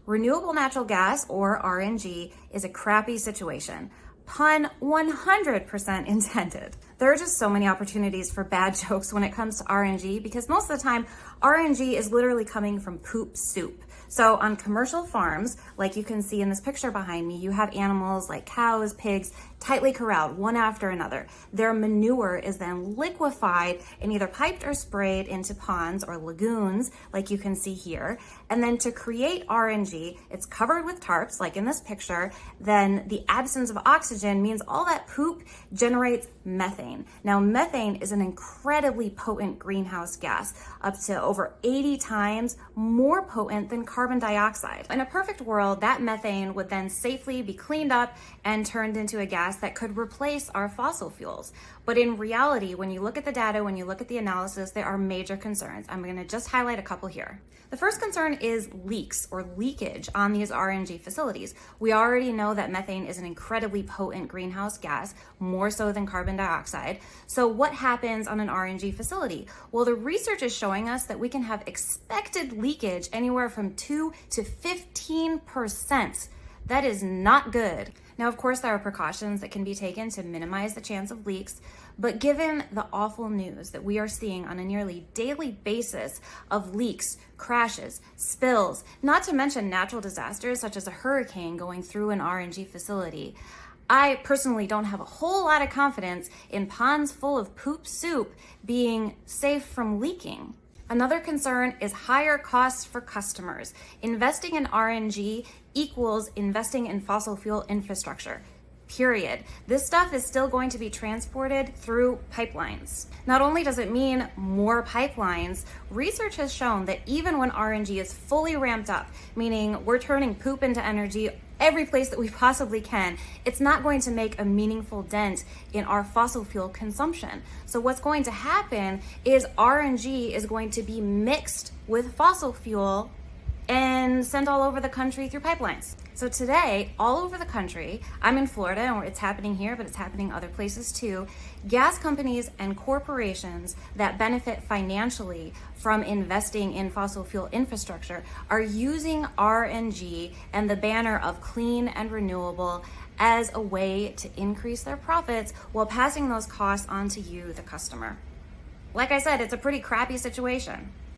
Renewable natural gas, or RNG, is a crappy situation. Pun 100% intended. There are just so many opportunities for bad jokes when it comes to RNG because most of the time, RNG is literally coming from poop soup. So on commercial farms, like you can see in this picture behind me, you have animals like cows, pigs, tightly corralled one after another. Their manure is then liquefied and either piped or sprayed into ponds or lagoons, like you can see here. And then to create RNG, it's covered with tarps, like in this picture. Then the absence of oxygen means all that poop generates methane. Now, methane is an incredibly potent greenhouse gas, up to over 80 times more potent than carbon dioxide. In a perfect world, that methane would then safely be cleaned up and turned into a gas that could replace our fossil fuels. But in reality, when you look at the data, when you look at the analysis, there are major concerns. I'm going to just highlight a couple here. The first concern is leaks or leakage on these RNG facilities. We already know that methane is an incredibly potent greenhouse gas, more so than carbon dioxide. So what happens on an RNG facility? Well, the research is showing us that we can have expected leakage anywhere from 2 to 15%. That is not good. Now, of course, there are precautions that can be taken to minimize the chance of leaks, but given the awful news that we are seeing on a nearly daily basis of leaks, crashes, spills, not to mention natural disasters such as a hurricane going through an RNG facility, I personally don't have a whole lot of confidence in ponds full of poop soup being safe from leaking. Another concern is higher costs for customers. Investing in RNG equals investing in fossil fuel infrastructure, period. This stuff is still going to be transported through pipelines. Not only does it mean more pipelines, research has shown that even when RNG is fully ramped up, meaning we're turning poop into energy every place that we possibly can, it's not going to make a meaningful dent in our fossil fuel consumption. So what's going to happen is RNG is going to be mixed with fossil fuel and sent all over the country through pipelines. So today, all over the country, I'm in Florida and it's happening here, but it's happening other places too, gas companies and corporations that benefit financially from investing in fossil fuel infrastructure are using RNG and the banner of clean and renewable as a way to increase their profits while passing those costs on to you, the customer. Like I said, it's a pretty crappy situation.